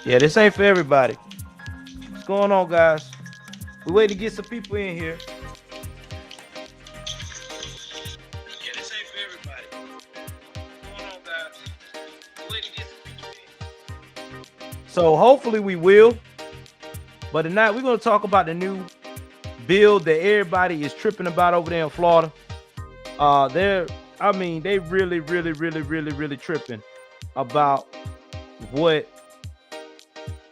Yeah, this ain't for everybody. What's going on, guys? We wait to get some people in here. Yeah, this ain't for everybody. What's going on, guys? We wait to get some people in. So hopefully we will. But tonight we're gonna talk about the new bill that everybody is tripping about over there in Florida. They really tripping about what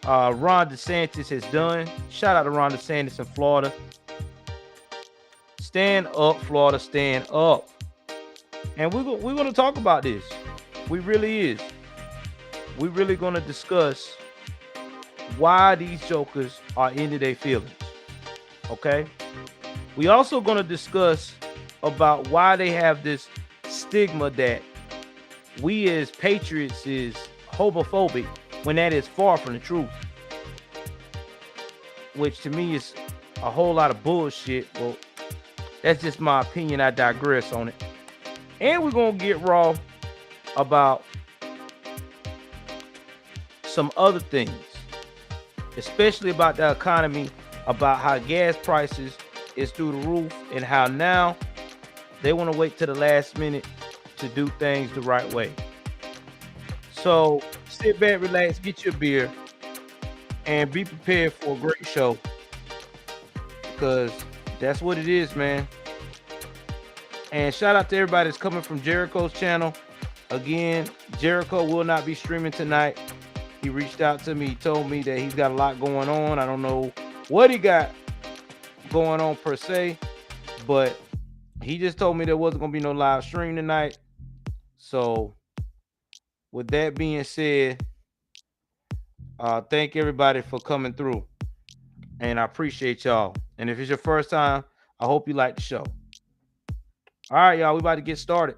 Ron DeSantis has done. Shout out to Ron DeSantis in Florida. Stand up, Florida, stand up. And we're going to talk about this. We really is. We're really going to discuss why these jokers are into their feelings. Okay? We also going to discuss about why they have this stigma that we as patriots is homophobic when that is far from the truth, which to me is a whole lot of bullshit. Well, that's just my opinion. I digress on it. And we're going to get raw about some other things, especially about the economy, about how gas prices is through the roof and how now they want to wait to the last minute to do things the right way. So sit back, relax, get your beer, and be prepared for a great show, because that's what it is, man. And shout out to everybody that's coming from Jericho's channel. Again, Jericho will not be streaming tonight. He reached out to me. He told me that he's got a lot going on. I don't know what he got going on per se, but he just told me there wasn't going to be no live stream tonight. So with that being said, thank everybody for coming through. And I appreciate y'all. And if it's your first time, I hope you like the show. All right, y'all, we about to get started.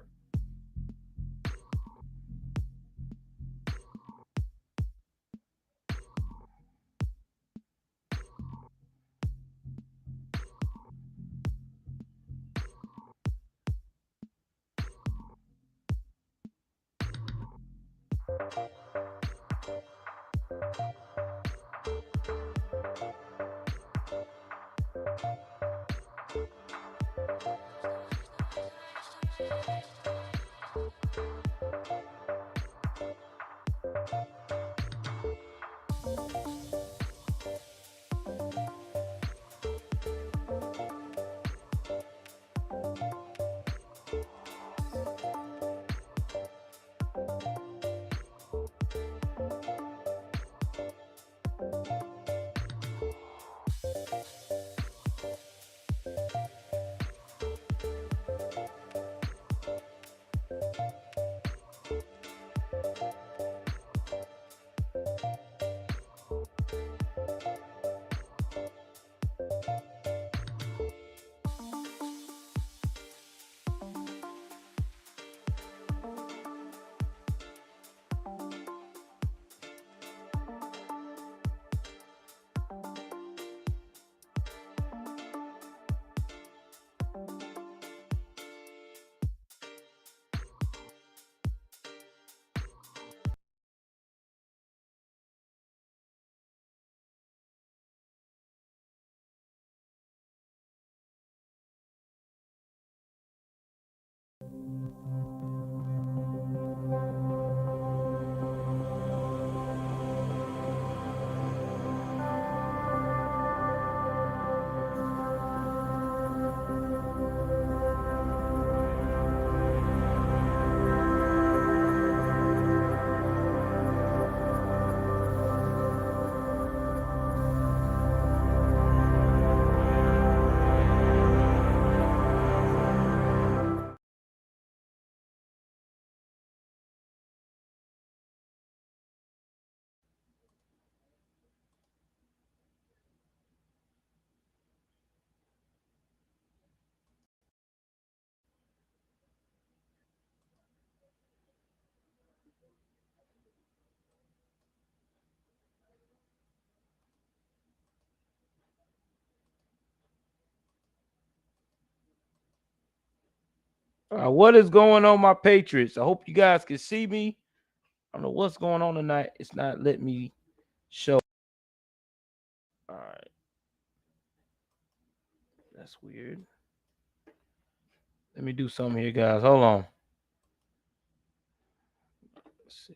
What is going on, my Patriots? I hope you guys can see me. I don't know what's going on tonight. It's not letting me show. All right. That's weird. Let me do something here, guys. Hold on. Let's see.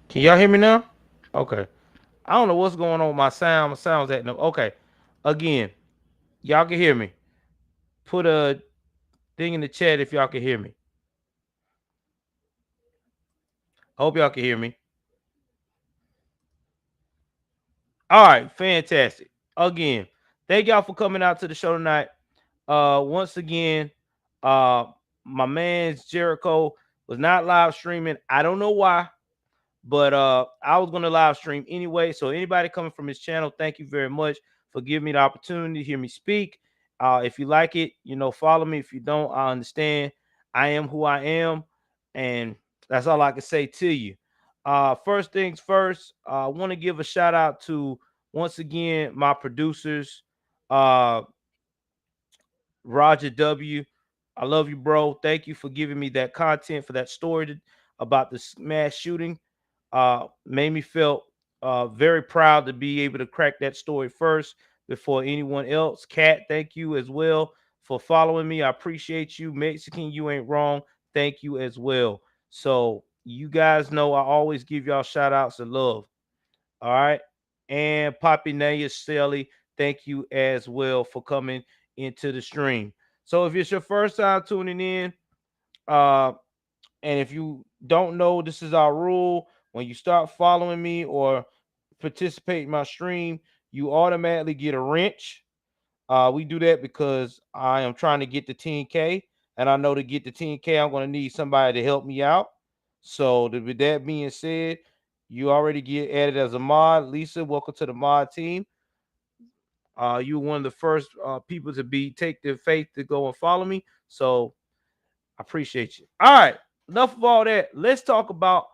Can y'all hear me now? Okay. I don't know what's going on with my sound. My sound's acting up. Okay. Again, y'all can hear me. Put a thing in the chat if y'all can hear me. I hope y'all can hear me. All right, fantastic. Again, thank y'all for coming out to the show tonight. Once again, uh, my man's Jericho was not live streaming. I don't know why, but I was gonna live stream anyway. So anybody coming from his channel, thank you very much for giving me the opportunity to hear me speak. If you like it, follow me. If you don't, I understand. I am who I am, and that's all I can say to you. First things first, I want to give a shout out to once again my producers, uh, Roger W. I love you, bro. Thank you for giving me that content for that story about the mass shooting. Made me feel very proud to be able to crack that story first before anyone else. Kat, thank you as well for following me. I appreciate you. Mexican, you ain't wrong. Thank you as well. So you guys know I always give y'all shout outs and love. All right. And Poppy Naya Shelly, thank you as well for coming into the stream. So if it's your first time tuning in, uh, and if you don't know, this is our rule. When you start following me or participate in my stream, you automatically get a wrench. We do that because I am trying to get the 10K, and I know to get the 10K, I'm going to need somebody to help me out. So, with that being said, you already get added as a mod. Lisa, welcome to the mod team. You were one of the first people to take the faith to go and follow me. So, I appreciate you. All right, enough of all that. Let's talk about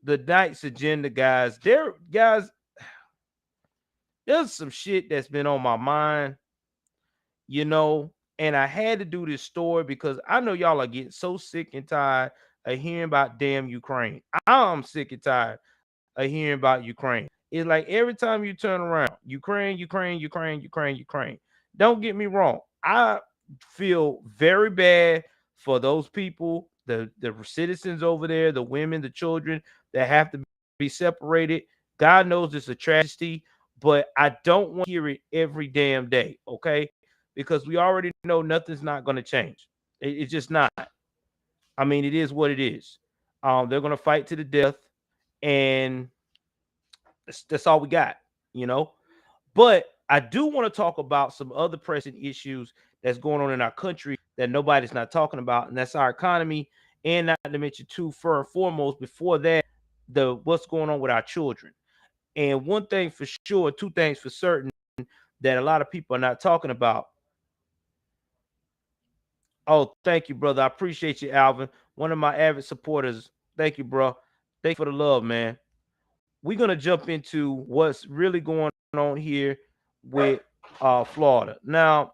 the night's agenda, guys. There's some shit that's been on my mind, you know, and I had to do this story because I know y'all are getting so sick and tired of hearing about damn Ukraine. I'm sick and tired of hearing about Ukraine. It's like every time you turn around, Ukraine, Ukraine, Ukraine, Ukraine, Ukraine. Don't get me wrong. I feel very bad for those people, the citizens over there, the women, the children that have to be separated. God knows it's a tragedy, but I don't want to hear it every damn day, okay? Because we already know nothing's not going to change. It's just not. I mean, it is what it is. They're going to fight to the death, and that's all we got, you know. But I do want to talk about some other pressing issues that's going on in our country that nobody's not talking about, and that's our economy, and not to mention too, first and foremost, before that, the what's going on with our children. And one thing for sure, two things for certain that a lot of people are not talking about. Oh, thank you, brother. I appreciate you, Alvin. One of my avid supporters. Thank you, bro. Thank you for the love, man. We're gonna jump into what's really going on here with Florida. Now,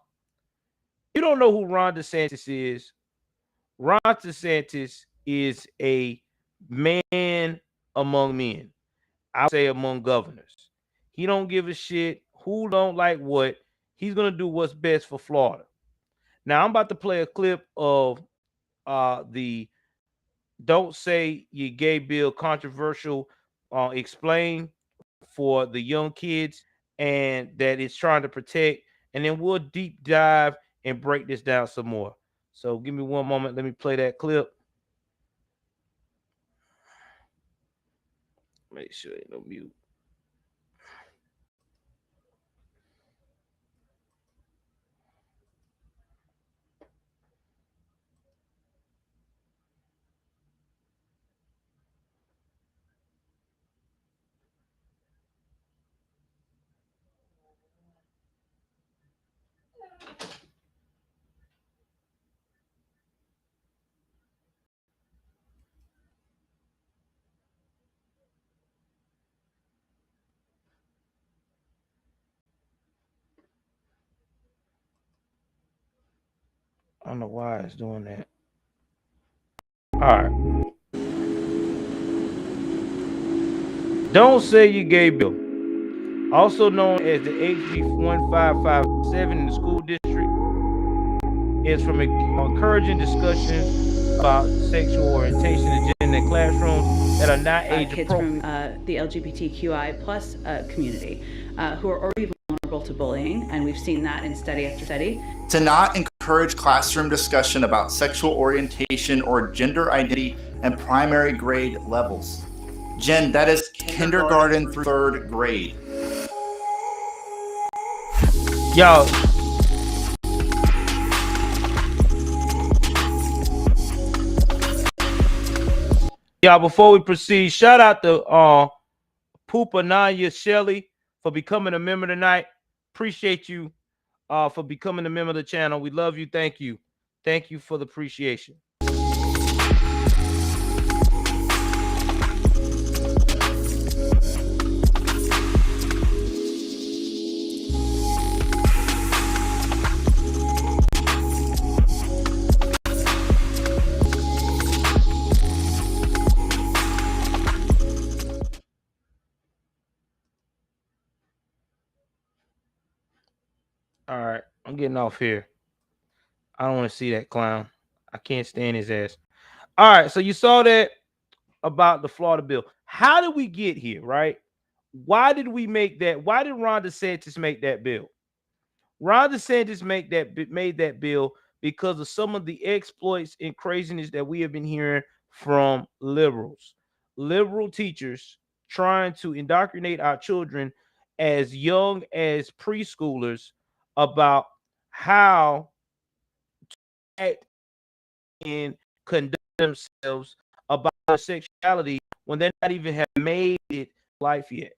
you don't know who Ron DeSantis is. Ron DeSantis is a man among men. I would say among governors. He don't give a shit who don't like what. He's gonna do what's best for Florida. Now, I'm about to play a clip of the "Don't Say You Gay" bill controversial explain for the young kids and that it's trying to protect, and then we'll deep dive and break this down some more. So give me one moment. Let me play that clip. Make sure ain't no mute. I don't know why it's doing that. All right. Don't Say You Gay bill, also known as the HB 1557 in the school district, is from encouraging discussions about sexual orientation and gender in classrooms that are not age appropriate. Kids from the LGBTQI plus community who are already vulnerable to bullying, and we've seen that in study after study. To not encourage classroom discussion about sexual orientation or gender identity in primary grade levels. Jen, that is kindergarten through third grade. Y'all, before we proceed, shout out to Poopa Nanya Shelly for becoming a member tonight. Appreciate you for becoming a member of the channel. We love you. Thank you. Thank you for the appreciation. All right, I'm getting off here. I don't want to see that clown. I can't stand his ass. All right, so you saw that about the Florida bill. How did we get here, right? Why did we make that? Why did Ron DeSantis make that bill? Ron DeSantis made that bill because of some of the exploits and craziness that we have been hearing from liberals, liberal teachers trying to indoctrinate our children as young as preschoolers about how to act and conduct themselves about their sexuality when they're not even have made it life yet.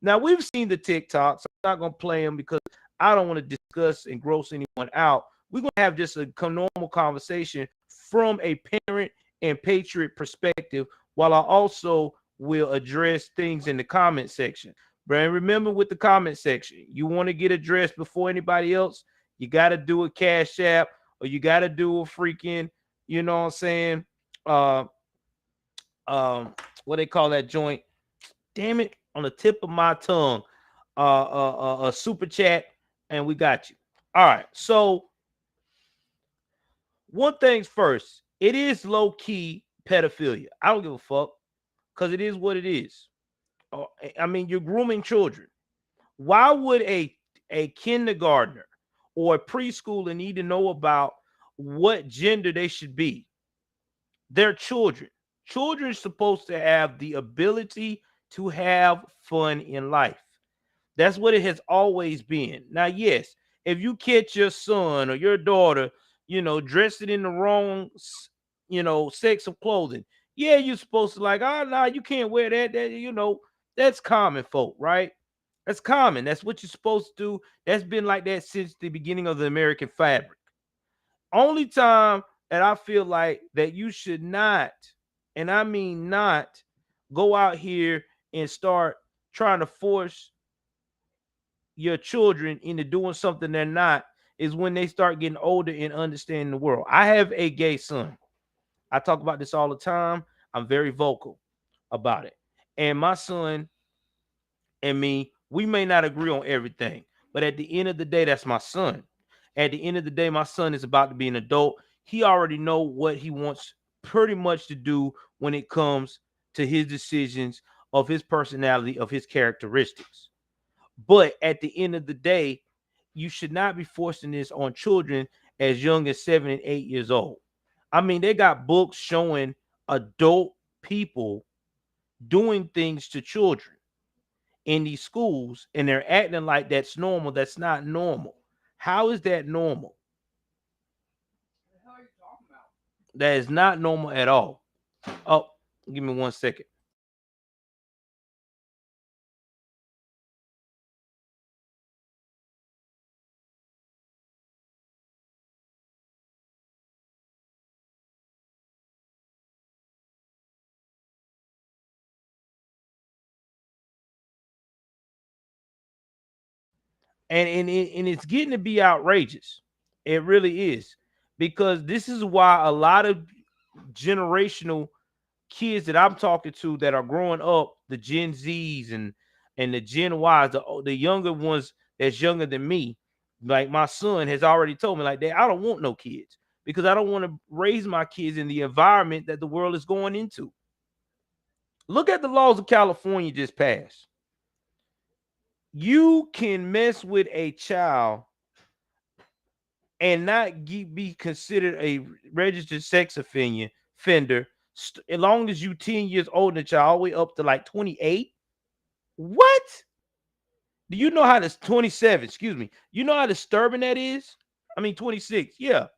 Now we've seen the TikToks. I'm not gonna play them because I don't want to discuss and gross anyone out. We're gonna have just a normal conversation from a parent and patriot perspective, while I also will address things in the comment section. But remember, with the comment section, you want to get addressed before anybody else, you got to do a cash app or you got to do a freaking, you know what I'm saying? Uh, what they call that joint? Damn it, on the tip of my tongue. A super chat, and we got you. All right. So one thing's first, it is low key pedophilia. I don't give a fuck because it is what it is. I mean, you're grooming children. Why would a kindergartner or a preschooler need to know about what gender they should be? They're children. Children are supposed to have the ability to have fun in life. That's what it has always been. Now, yes, if you catch your son or your daughter, dressed in the wrong, sex of clothing, yeah, you're supposed to like, oh, no, you can't wear that. That's common, folk, right? That's common. That's what you're supposed to do. That's been like that since the beginning of the American fabric. Only time that I feel like that you should not, and I mean not, go out here and start trying to force your children into doing something they're not is when they start getting older and understanding the world. I have a gay son. I talk about this all the time. I'm very vocal about it. And my son and me, we may not agree on everything, but at the end of the day, that's my son. At the end of the day, my son is about to be an adult. He already know what he wants pretty much to do when it comes to his decisions of his personality, of his characteristics. But at the end of the day, you should not be forcing this on children as young as 7 and 8 years old. I mean, they got books showing adult people doing things to children in these schools, and they're acting like that's normal. That's not normal. How is that normal? That is not normal at all. Oh, give me 1 second. And it's getting to be outrageous. It really is, because this is why a lot of generational kids that I'm talking to that are growing up, the Gen Zs and the Gen Ys, the younger ones that's younger than me, like my son has already told me, like, Dad, I don't want no kids because I don't want to raise my kids in the environment that the world is going into. Look at the laws of California just passed. You can mess with a child and not be considered a registered sex offender as long as you 10 years older than child, all the way up to like 28. What? Do you know how this 27? Excuse me. You know how disturbing that is? I mean 26. Yeah.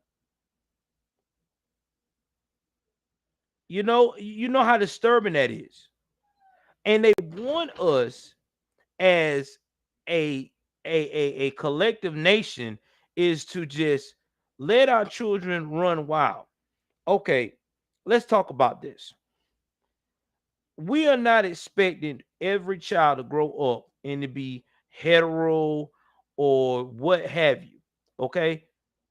You know how disturbing that is. And they want us as a a collective nation is to just let our children run wild. Okay, let's talk about this. We are not expecting every child to grow up and to be hetero or what have you. Okay,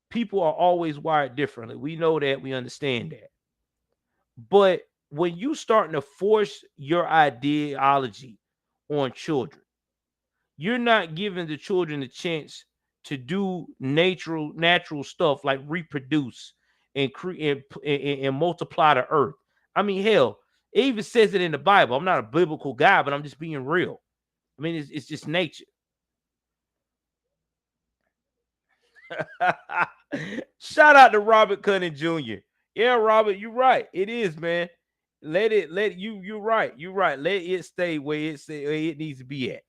people are always wired differently. We know that, we understand that. But when you starting to force your ideology on children, you're not giving the children a chance to do natural stuff like reproduce and create and multiply the earth. I mean, hell, it even says it in the Bible. I'm not a biblical guy, but I'm just being real. I mean, it's just nature. Shout out to Robert Cunning Jr. Yeah, Robert, you're right. It is, man. You're right. You're right. Let it stay where it needs to be at.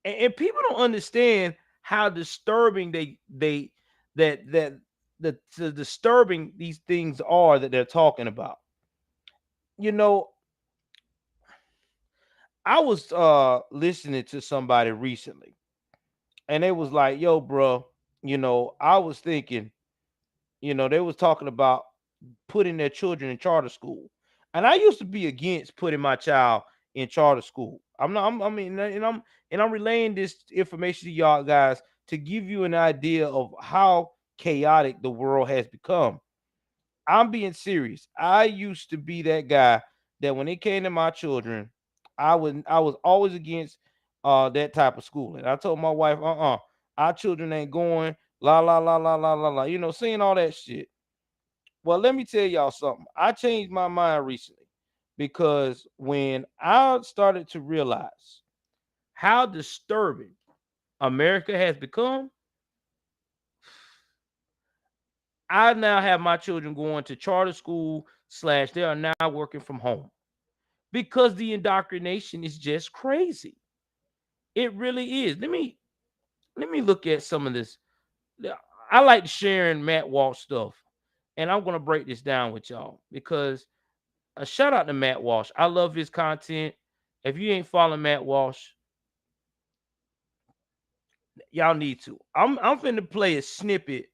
And people don't understand how disturbing the disturbing these things are that they're talking about. You know, I was listening to somebody recently, and they was like, "Yo, bro, I was thinking, they was talking about putting their children in charter school, and I used to be against putting my child in charter school. I'm not. I mean, and I'm relaying this information to y'all guys to give you an idea of how chaotic the world has become. I'm being serious. I used to be that guy that when it came to my children, I was always against that type of schooling. I told my wife, our children ain't going, la la la la la la la, saying all that shit. Well, let me tell y'all something. I changed my mind recently because when I started to realize how disturbing America has become, I now have my children going to charter school / they are now working from home because the indoctrination is just crazy. It really is. Let me look at some of this. I like sharing Matt Walsh stuff, and I'm gonna break this down with y'all because a shout out to Matt Walsh. I love his content. If you ain't following Matt Walsh, y'all need to. I'm finna play a snippet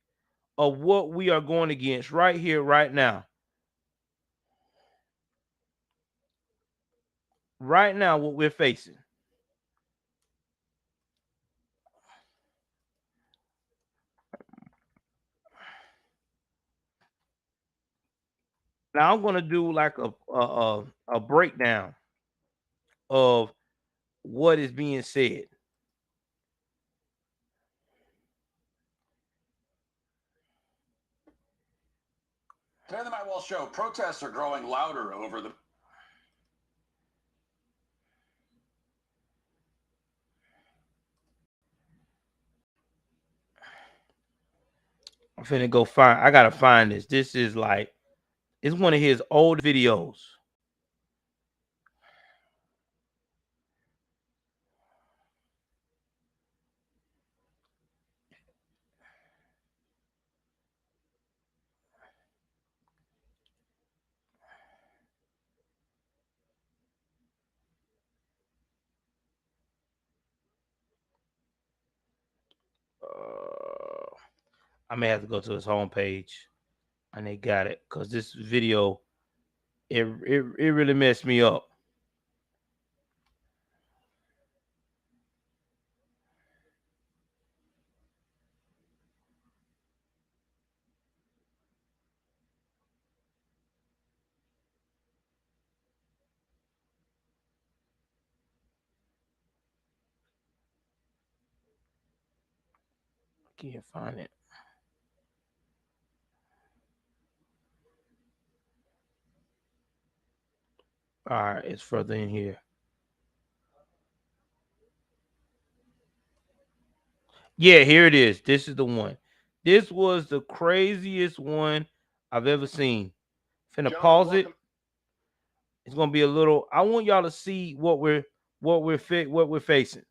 of what we are going against right here, right now. Right now, what we're facing. Now I'm gonna do like a breakdown of what is being said. Today on the Matt Walsh Show, protests are growing louder over the. I'm finna go find. I gotta find this. This is like it's one of his old videos. I may have to go to his homepage, and they got it because this video it really messed me up. Can't find it. All right, it's further in here. Yeah, here it is. This is the one. This was the craziest one I've ever seen. Finna pause it. It's gonna be a little. I want y'all to see what we're facing.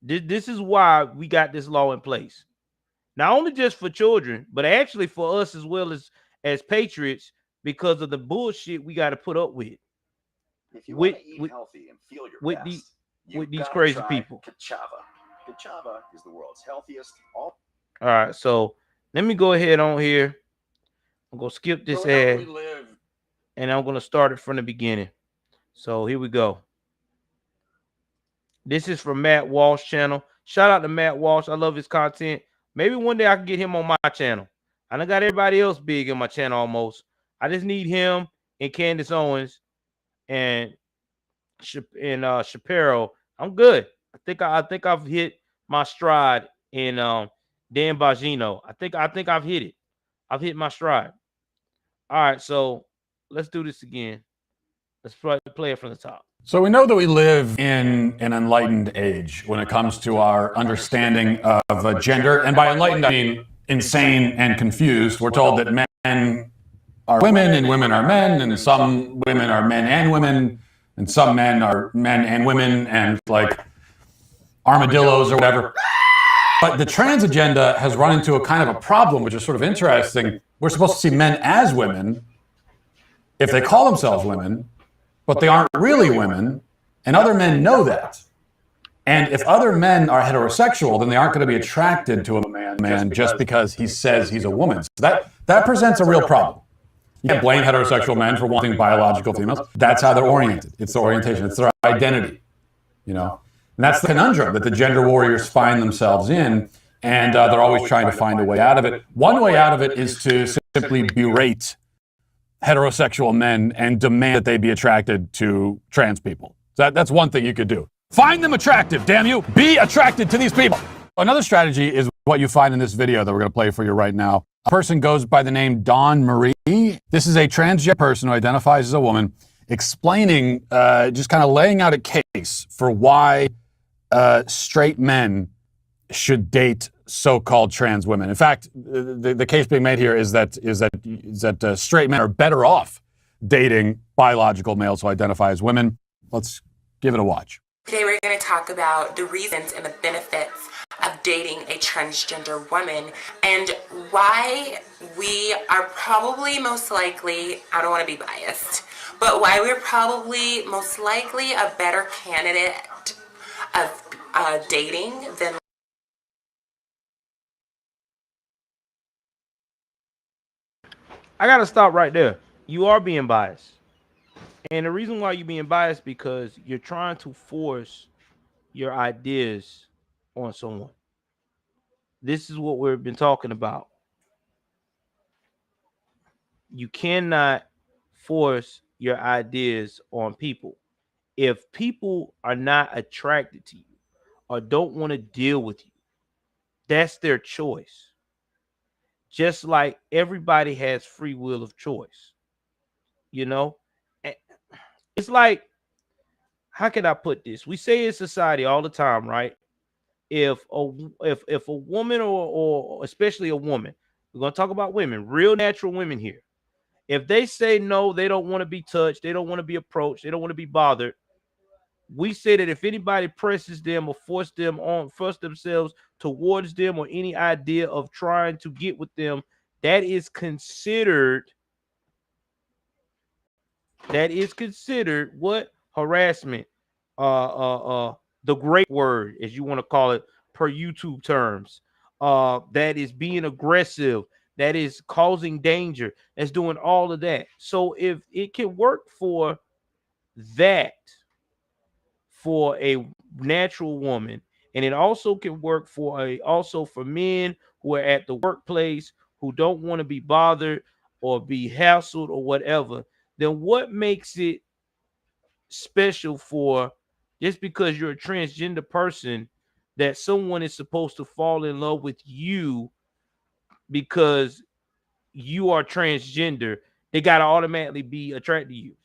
This is why we got this law in place. Not only just for children, but actually for us as well as patriots because of the bullshit we got to put up with. If you want to eat healthy and feel your with best, with these crazy people. Kachava. Kachava is the world's healthiest. All right, so let me go ahead on here. I'm gonna skip this ad, and I'm gonna start it from the beginning. So here we go. This is from Matt Walsh channel. Shout out to Matt Walsh. I love his content. Maybe one day I can get him on my channel. I done got everybody else big in my channel almost. I just need him and Candace Owens and Shapiro. I'm good. I think I've hit my stride in Dan Bongino. I think I've hit it. I've hit my stride. All right, so let's do this again. Let's play it from the top. So we know that we live in an enlightened age when it comes to our understanding of gender. And by enlightened, I mean insane and confused. We're told that men are women and women are men, and some women are men and women, and some men are men and women, and like armadillos or whatever. But the trans agenda has run into a kind of a problem, which is sort of interesting. We're supposed to see men as women if they call themselves women, but they aren't really women, and other men know that. And if other men are heterosexual, then they aren't going to be attracted to a man just because he says he's a woman. So that presents a real problem. You can't blame heterosexual men for wanting biological females. That's how they're oriented. It's their orientation. It's their identity, you know? And that's the conundrum that the gender warriors find themselves in, and they're always trying to find a way out of it. One way out of it is to simply berate heterosexual men and demand that they be attracted to trans people. That's one thing you could do. Find them attractive, damn you. Be attracted to these people. Another strategy is what you find in this video that we're going to play for you right now. A person goes by the name Dawn Marie. This is a transgender person who identifies as a woman, explaining, just kind of laying out a case for why straight men should date so-called trans women. In fact, the case being made here is that straight men are better off dating biological males who identify as women. Let's give it a watch. Today we're going to talk about the reasons and the benefits of dating a transgender woman and why we are probably most likely, I don't want to be biased, but why we're probably most likely a better candidate of dating than. I gotta stop right there. You are being biased. And the reason why you're being biased because you're trying to force your ideas on someone. This is what we've been talking about. You cannot force your ideas on people. If people are not attracted to you or don't want to deal with you, that's their choice. Just like everybody has free will of choice. You know? It's like, how can I put this? We say in society all the time, right? If a woman or especially a woman, we're going to talk about women, real natural women here. If they say no, they don't want to be touched, they don't want to be approached, they don't want to be bothered. We say that if anybody presses them or force themselves towards them or any idea of trying to get with them, that is considered what? Harassment. The great word, as you want to call it, per YouTube terms. That is being aggressive. That is causing danger. That's doing all of that. So if it can work for that, for a natural woman, and it also can work for men who are at the workplace who don't want to be bothered or be hassled or whatever, then what makes it special for just because you're a transgender person that someone is supposed to fall in love with you because you are transgender? They got to automatically be attracted to you,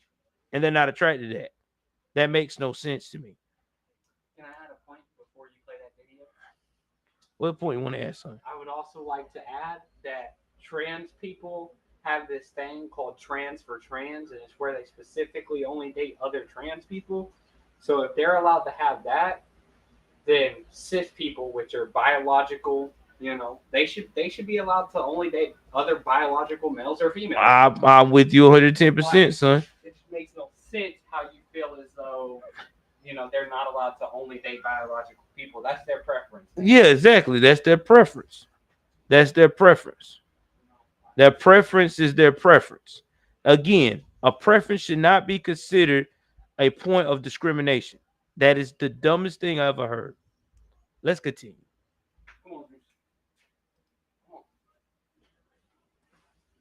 and they're not attracted to that. That makes no sense to me. Can I add a point before you play that video? What point you want to add, son? I would also like to add that trans people have this thing called trans for trans, and it's where they specifically only date other trans people. So if they're allowed to have that, then cis people, which are biological, they should be allowed to only date other biological males or females. I'm with you 110%, son. It just makes no sense how you feel as though they're not allowed to only date biological people. That's their preference. Yeah, exactly. That's their preference. That's their preference. Their preference is their preference. Again, a preference should not be considered a point of discrimination. That is the dumbest thing I ever heard. Let's continue.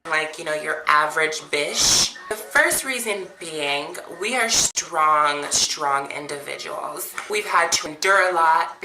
Like, your average bish. The first reason being, we are strong individuals. We've had to endure a lot.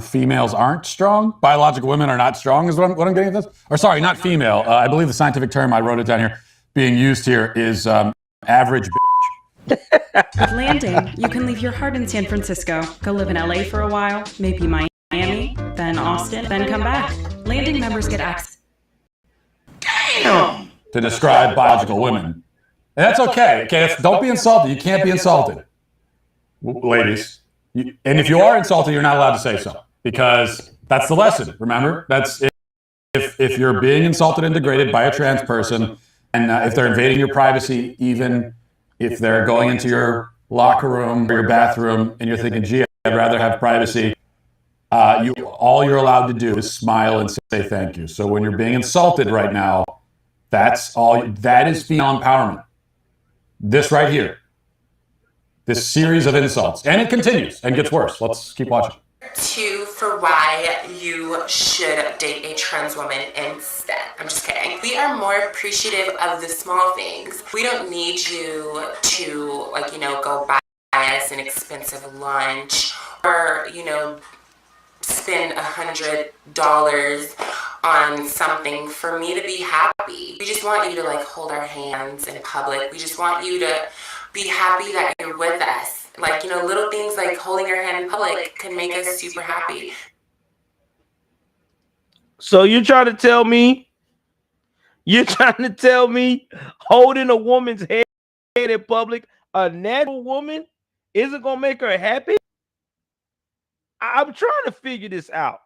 females aren't strong. Biological women are not strong is what I'm getting at this. Or sorry, not female. I believe the scientific term, I wrote it down here, being used here is average. With Landing, you can leave your heart in San Francisco, go live in LA for a while, maybe Miami, then Austin, then come back. Landing members get access. Damn! To describe biological women. And that's okay. Okay, don't be insulted. You can't be insulted, ladies. And if you are insulted, you're not allowed to say so, because that's the lesson. Remember, that's if you're being insulted and degraded by a trans person, and if they're invading your privacy, even if they're going into your locker room or your bathroom, and you're thinking, "Gee, I'd rather have privacy," all you're allowed to do is smile and say thank you. So when you're being insulted right now, that's all. That is female empowerment. This right here. This series of insults. And it continues and gets worse. Let's keep watching. 2 for why you should date a trans woman instead. I'm just kidding. We are more appreciative of the small things. We don't need you to, like, go buy us an expensive lunch or, spend $100 on something for me to be happy. We just want you to, hold our hands in public. We just want you to be happy that you're with us. Little things like holding your hand in public can make us super happy. So you're trying to tell me holding a woman's head in public, a natural woman, isn't gonna make her happy? I'm trying to figure this out.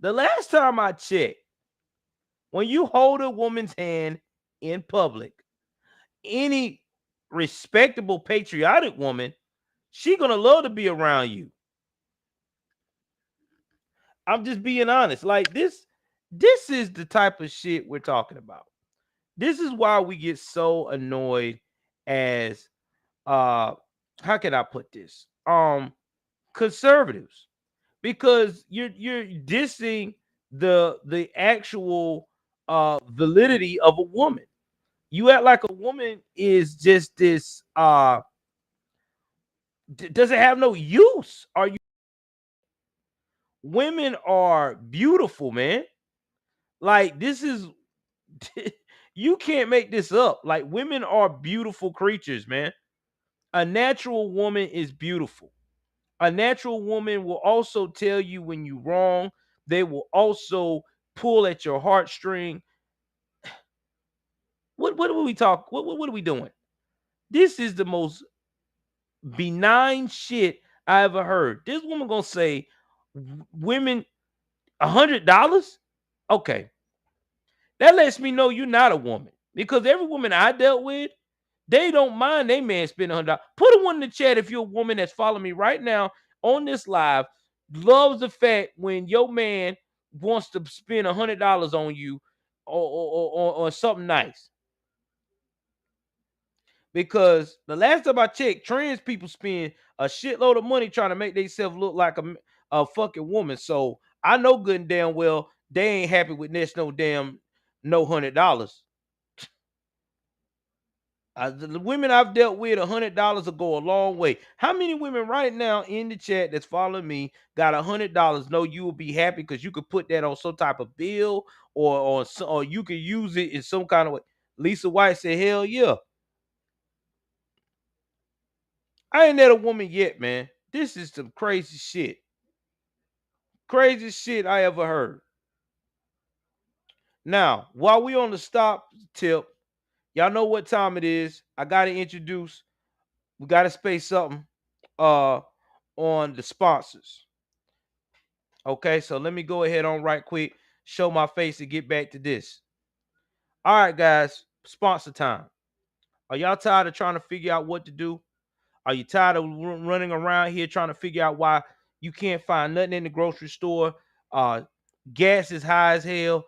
The last time I checked, when you hold a woman's hand in public, any respectable, patriotic woman, she gonna love to be around you. I'm just being honest. Like this is the type of shit we're talking about. This is why we get so annoyed as how can I put this? Conservatives, because you're dissing the actual validity of a woman. You act like a woman is just this doesn't have no use. Are you? Women are beautiful, man. Like this is you can't make this up. Like women are beautiful creatures, man. A natural woman is beautiful. A natural woman will also tell you when you're wrong. They will also pull at your heartstring. What are we talking? What are we doing? This is the most benign shit I ever heard. This woman gonna say women $100? Okay. That lets me know you're not a woman. Because every woman I dealt with, they don't mind they man spend $100. Put a one in the chat if you're a woman that's following me right now on this live, loves the fact when your man wants to spend $100 on you or something nice. Because the last time I checked, trans people spend a shitload of money trying to make themselves look like a fucking woman. So I know good and damn well they ain't happy with this no $100. The women I've dealt with, $100 will go a long way. How many women right now in the chat that's following me got $100? Know you will be happy because you could put that on some type of bill or you could use it in some kind of way. Lisa White said, "Hell yeah." I ain't met a woman yet, man. This is some crazy shit. Craziest shit I ever heard. Now, while we on the stop tip, y'all know what time it is. I gotta introduce. We gotta space something on the sponsors. Okay, so let me go ahead on right quick, show my face and get back to this. All right, guys, sponsor time. Are y'all tired of trying to figure out what to do? Are you tired of running around here trying to figure out why you can't find nothing in the grocery store? Gas is high as hell.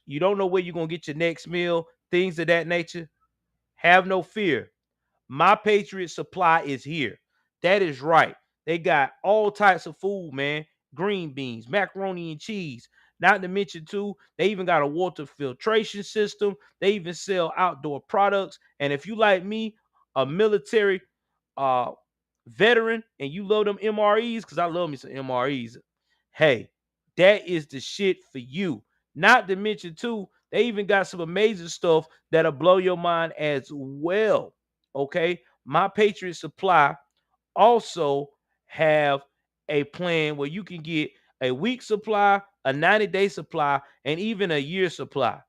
You don't know where you're going to get your next meal, things of that nature. Have no fear. My Patriot Supply is here. That is right. They got all types of food, man. Green beans, macaroni and cheese. Not to mention, too, they even got a water filtration system. They even sell outdoor products. And if you like me, a military veteran and you love them MREs, because I love me some MREs, hey, that is the shit for you. Not to mention, too, they even got some amazing stuff that'll blow your mind as well. Okay. My Patriot Supply also have a plan where you can get a week supply, a 90-day supply, and even a year supply.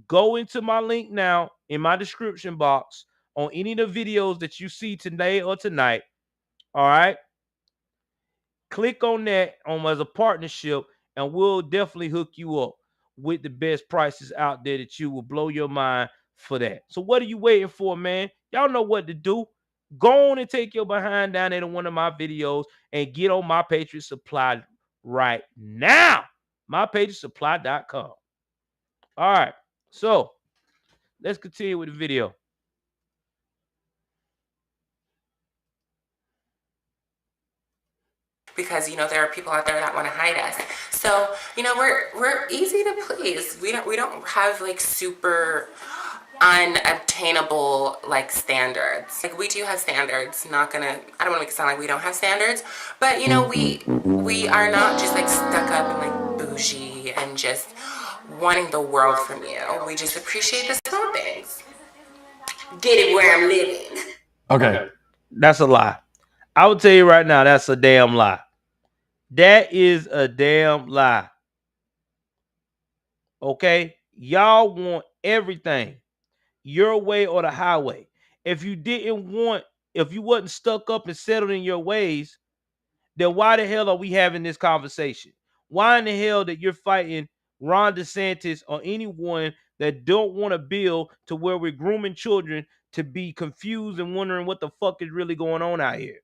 Go into my link now in my description box on any of the videos that you see today or tonight. All right. Click on that as a partnership, and we'll definitely hook you up with the best prices out there that you will blow your mind for that. So what are you waiting for, man? Y'all know what to do. Go on and take your behind down into one of my videos and get on My Patriot Supply right now. MyPatriotSupply.com. All right. So let's continue with the video. Because there are people out there that want to hide us. So we're easy to please. We don't have like super unobtainable like standards. Like we do have standards. I don't want to make it sound like we don't have standards, but we are not just like stuck up and like bougie and just wanting the world from you. We just appreciate the small things. Get it where I'm living. Okay. That's a lie. I will tell you right now, that's a damn lie. That is a damn lie. Okay? Y'all want everything your way or the highway. If you wasn't stuck up and settled in your ways, then why the hell are we having this conversation? Why in the hell that you're fighting Ron DeSantis or anyone that don't want to build to where we're grooming children to be confused and wondering what the fuck is really going on out here?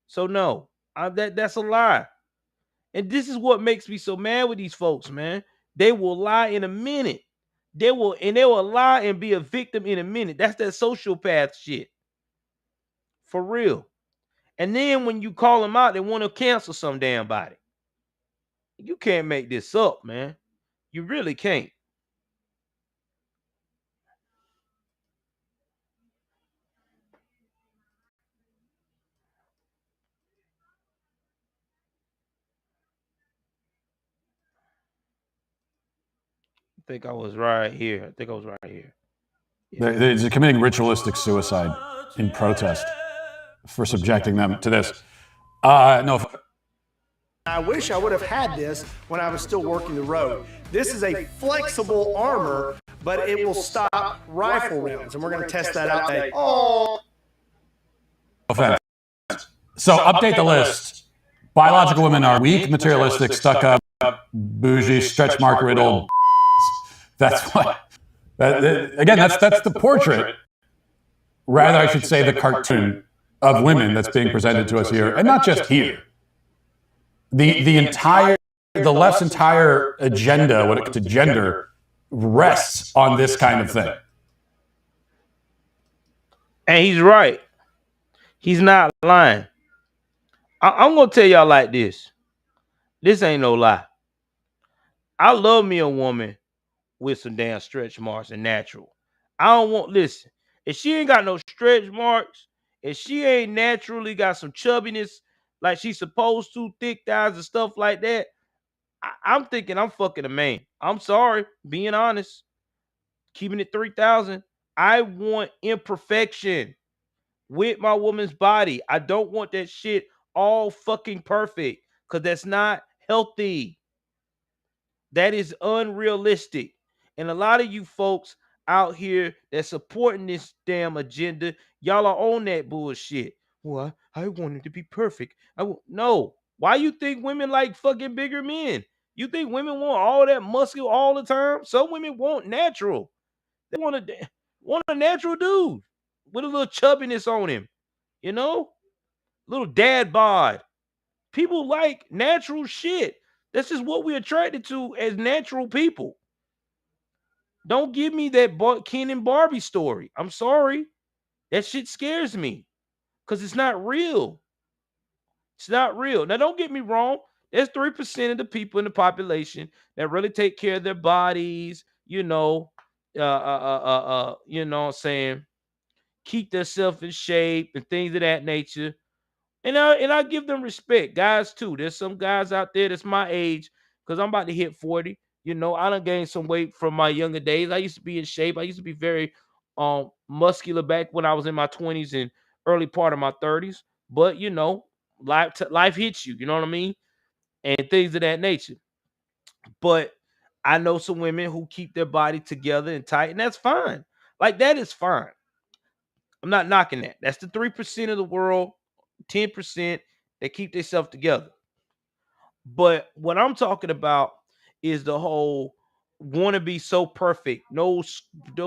So no, that's a lie. And this is what makes me so mad with these folks, man. They will lie in a minute. They will lie and be a victim in a minute. That's that sociopath shit. For real. And then when you call them out, they want to cancel some damn body. You can't make this up, man. You really can't. I think I was right here. Yeah. They're committing ritualistic suicide in protest for subjecting them to this. No. I wish I would have had this when I was still working the road. This is a flexible armor, but it will stop rifle rounds, and we're going to test that out today. Oh. Offense. So update the list. Biological women are weak, materialistic, stuck up, bougie, stretch mark riddled. That's what. Again, that's the portrait. Rather, I should say the cartoon of women that's being presented to us here, and not just here. The left's entire agenda when it comes to gender rests on this kind of thing. And he's right. He's not lying. I'm going to tell y'all like this. This ain't no lie. I love me a woman with some damn stretch marks and natural. Listen, if she ain't got no stretch marks, if she ain't naturally got some chubbiness like she's supposed to, thick thighs and stuff like that, I'm thinking I'm fucking a man. I'm sorry, being honest, keeping it 3,000. I want imperfection with my woman's body. I don't want that shit all fucking perfect, because that's not healthy. That is unrealistic. And a lot of you folks out here that's supporting this damn agenda, y'all are on that bullshit. Well, I want it to be perfect. No. Why you think women like fucking bigger men? You think women want all that muscle all the time? Some women want natural. They want a natural dude with a little chubbiness on him. Little dad bod. People like natural shit. That's just what we're attracted to as natural people. Don't give me that Ken and Barbie story. I'm sorry. That shit scares me because it's not real. It's not real. Now, don't get me wrong. There's 3% of the people in the population that really take care of their bodies, you know what I'm saying, keep themselves in shape and things of that nature. I give them respect, guys too. There's some guys out there that's my age, because I'm about to hit 40. You know, I done gained some weight from my younger days. I used to be in shape. I used to be very muscular back when I was in my 20s and early part of my 30s. But you know, life hits you, you know what I mean? And things of that nature. But I know some women who keep their body together and tight, and that's fine. Like, that is fine. I'm not knocking that. That's the 3% of the world, 10% that keep themselves together. But what I'm talking about is the whole want to be so perfect. No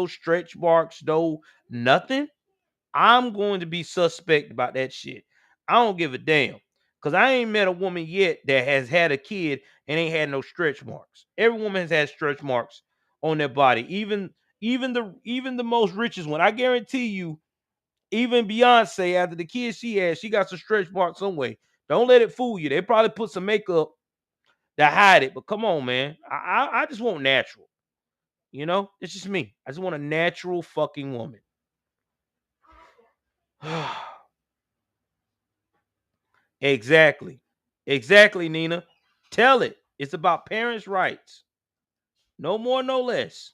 stretch marks, no nothing. I'm going to be suspect about that shit. I don't give a damn. Because I ain't met a woman yet that has had a kid and ain't had no stretch marks. Every woman has had stretch marks on their body. Even the most richest one. I guarantee you, even Beyonce, after the kids she had, she got some stretch marks somewhere. Don't let it fool you. They probably put some makeup to hide it. But come on, man. I just want natural. You know, it's just me. I just want a natural fucking woman. Exactly. Exactly, Nina. Tell it. It's about parents' rights. No more, no less.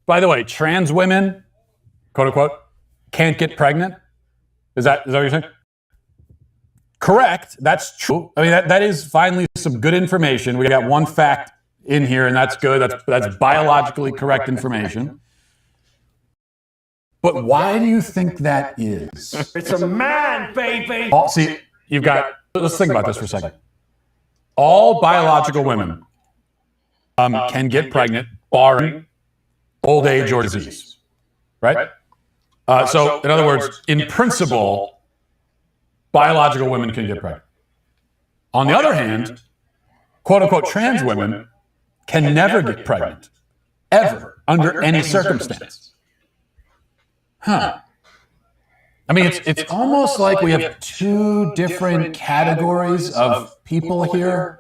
By the way, trans women, quote unquote, can't get pregnant. Is that what you're saying? Correct. That's true. I mean, that is finally some good information. We got one fact in here, and that's good. That's biologically correct information. But why do you think that is? It's a man, baby. See, let's think about this for a second. All biological women can get pregnant, barring old age or disease, right? So, in other words, in principle, biological women can get pregnant. On the other hand, quote-unquote trans women can never get pregnant, ever, under any circumstance. Huh. I mean, it's almost like we have two different categories of people here.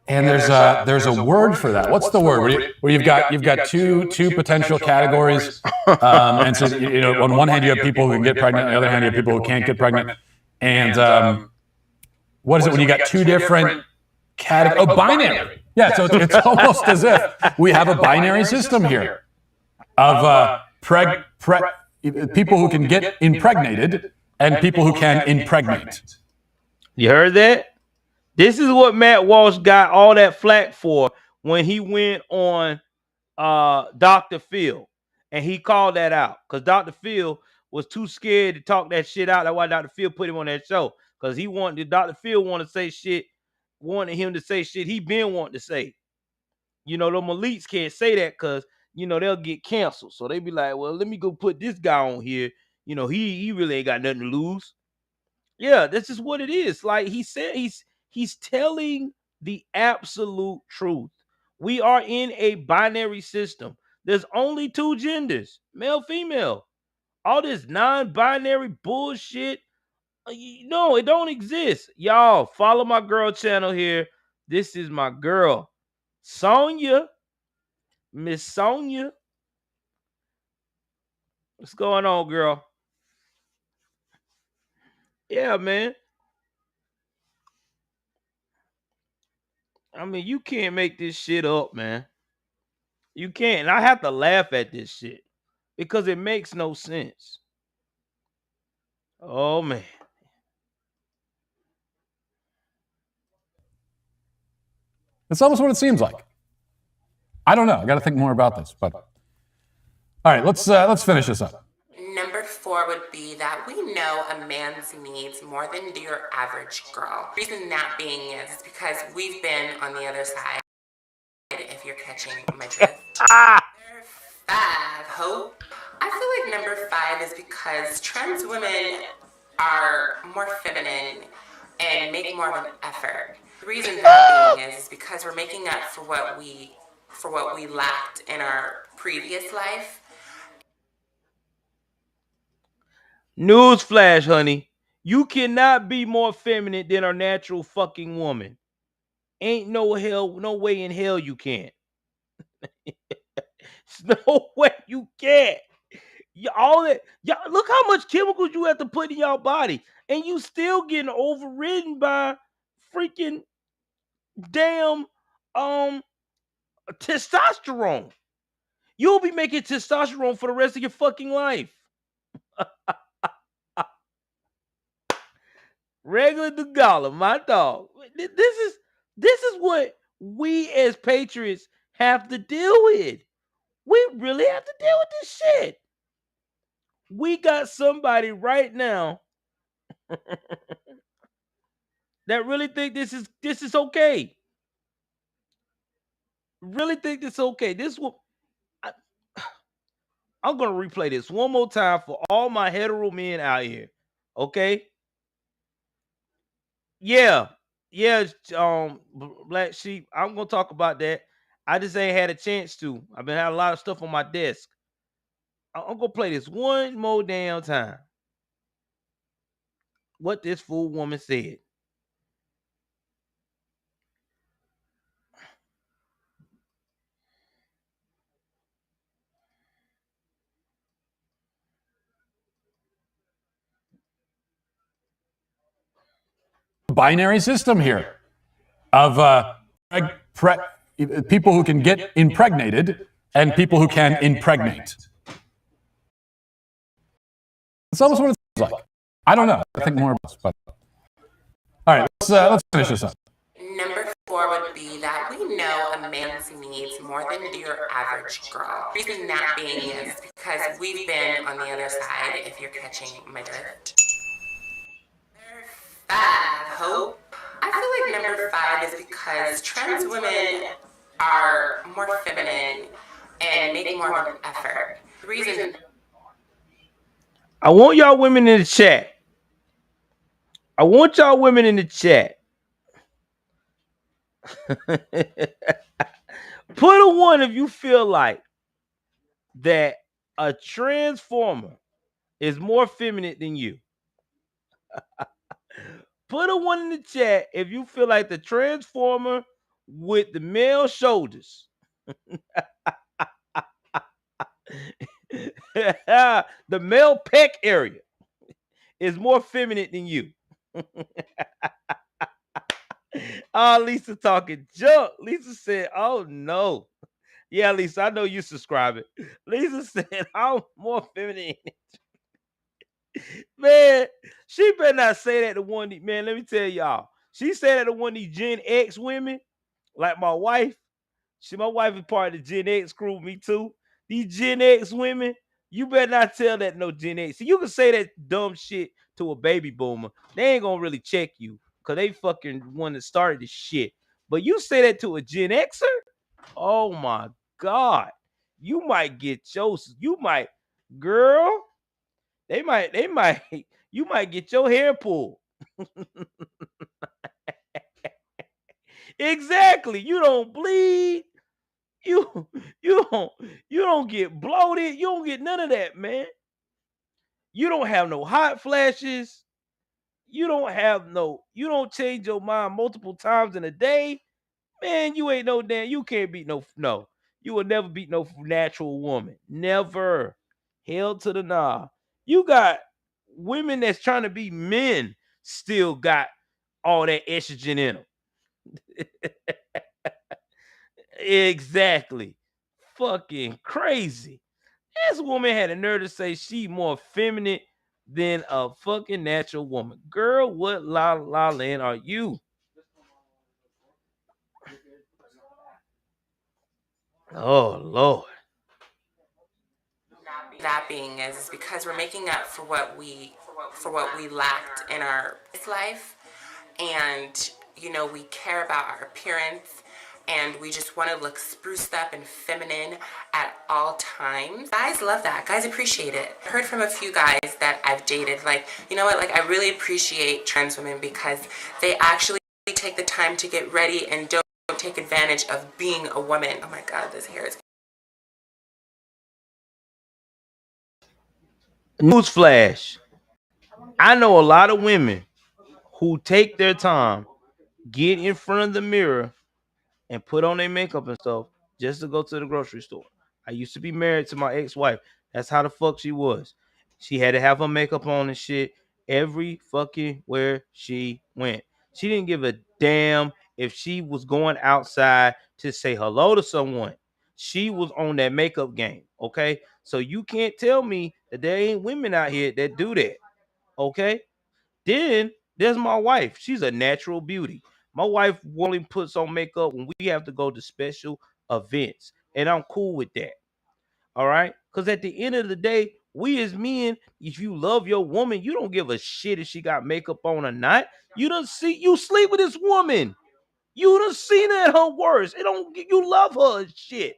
And there's a word for that. What's the word? Where you've got two potential categories, and so on one hand you have people who can get pregnant, on the other hand you have people who can't get pregnant. And what is it when you got two different categories? Oh, binary. Yeah, so it's almost as if we have a binary system here of people who can get impregnated and people who can impregnate. You heard that? This is what Matt Walsh got all that flack for when he went on Dr. Phil, and he called that out because Dr. Phil was too scared to talk that shit out. That's why Dr. Phil put him on that show, because Dr. Phil wanted to say shit, wanted him to say shit he been wanting to say. You know, the elites can't say that because they'll get canceled. So they be like, well, let me go put this guy on here. He really ain't got nothing to lose. Yeah, this is what it is. Like he said, he's telling the absolute truth. We are in a binary system. There's only two genders, male, female. All this non-binary bullshit, no, it don't exist. Y'all, follow my girl channel here. This is my girl, Sonia, Miss Sonia. What's going on, girl? Yeah, man. I mean, you can't make this shit up, man. You can't. And I have to laugh at this shit because it makes no sense. Oh, man. That's almost what it seems like. I don't know. I got to think more about this. But all right, let's finish this up. Number 4 would be that we know a man's needs more than do your average girl. The reason that being is because we've been on the other side, if you're catching my drift. Number 5, Hope. I feel like number 5 is because trans women are more feminine and make more of an effort. The reason that being is because we're making up for what we lacked in our previous life. Newsflash, honey. You cannot be more feminine than a natural fucking woman. Ain't no way in hell you can. No way you can't. all that. Y'all, look how much chemicals you have to put in your body, and you still getting overridden by freaking damn testosterone. You'll be making testosterone for the rest of your fucking life. Regular Dugala, my dog. This is what we as patriots have to deal with. We really have to deal with this shit. We got somebody right now that really think this is okay. Really think this is okay. This will I'm gonna replay this one more time for all my hetero men out here. Okay. Yeah. Yeah, Black Sheep. I'm gonna talk about that. I just ain't had a chance to. I've been having a lot of stuff on my desk. I'm gonna play this one more damn time. What this fool woman said. Binary system here of people who can get impregnated and people who can impregnate. It's almost what it seems like. I don't know. I think more about this, but all right, let's finish this up. Number 4 would be that we know a man's needs more than your average girl. The reason that being is because we've been on the other side, if you're catching my drift. Number 5, Hope. I feel like number 5 is because trans women are more feminine and make more of an effort. The reason I want y'all women in the chat. I want y'all women in the chat. Put a 1 if you feel like that a transformer is more feminine than you. Put a 1 in the chat if you feel like the transformer with the male shoulders the male pec area is more feminine than you. Oh, Lisa talking junk. Lisa said, oh no. Yeah, Lisa, I know you subscribing. Lisa said, I'm more feminine. Man, she better not say that to one. Man, let me tell y'all. She said that to one of these Gen X women, like my wife. My wife is part of the Gen X crew, me too. These Gen X women, you better not tell that no Gen X. See, you can say that dumb shit to a baby boomer. They ain't gonna really check you because they fucking one that started this shit. But you say that to a Gen Xer, oh my God. You might get girl, you might get your hair pulled. Exactly. You don't bleed. You don't get bloated. You don't get none of that, man. You don't have no hot flashes. You don't change your mind multiple times in a day. Man, you ain't no damn, you can't beat no. You will never beat no natural woman. Never. Hell to the nah. You got women that's trying to be men still got all that estrogen in them. Exactly. Fucking crazy. This woman had a nerve to say she more feminine than a fucking natural woman. Girl, what la land are you? Oh Lord. that being is because we're making up for what we lacked in our life, and we care about our appearance and we just want to look spruced up and feminine at all times. Guys love that. Guys appreciate it. I heard from a few guys that I've dated, like, you know what, like, I really appreciate trans women because they actually take the time to get ready and don't take advantage of being a woman. Oh my God, this hair is... Newsflash. I know a lot of women who take their time, get in front of the mirror, and put on their makeup and stuff just to go to the grocery store. I used to be married to my ex-wife. That's how the fuck she was. She had to have her makeup on and shit every fucking where she went. She didn't give a damn if she was going outside to say hello to someone. She was on that makeup game. Okay. So you can't tell me that there ain't women out here that do that. Okay. Then there's my wife. She's a natural beauty. My wife only puts on makeup when we have to go to special events. And I'm cool with that. All right. Because at the end of the day, we as men, if you love your woman, you don't give a shit if she got makeup on or not. You sleep with this woman. You done seen her at her worst. It don't you love her and shit.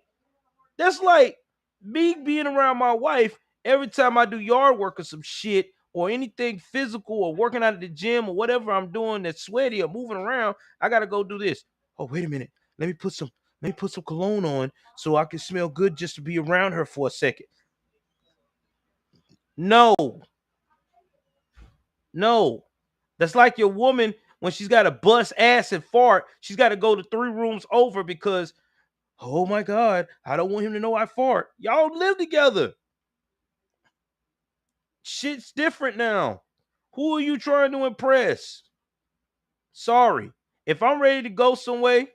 That's like me being around my wife every time I do yard work or some shit or anything physical or working out at the gym or whatever I'm doing that's sweaty or moving around. I gotta go do this. Oh, wait a minute. Let me put some cologne on so I can smell good just to be around her for a second. No. That's like your woman when she's got to bust ass and fart. She's got to go to 3 rooms over because, oh my God, I don't want him to know I fart. Y'all live together. Shit's different now. Who are you trying to impress? Sorry. If I'm ready to go somewhere,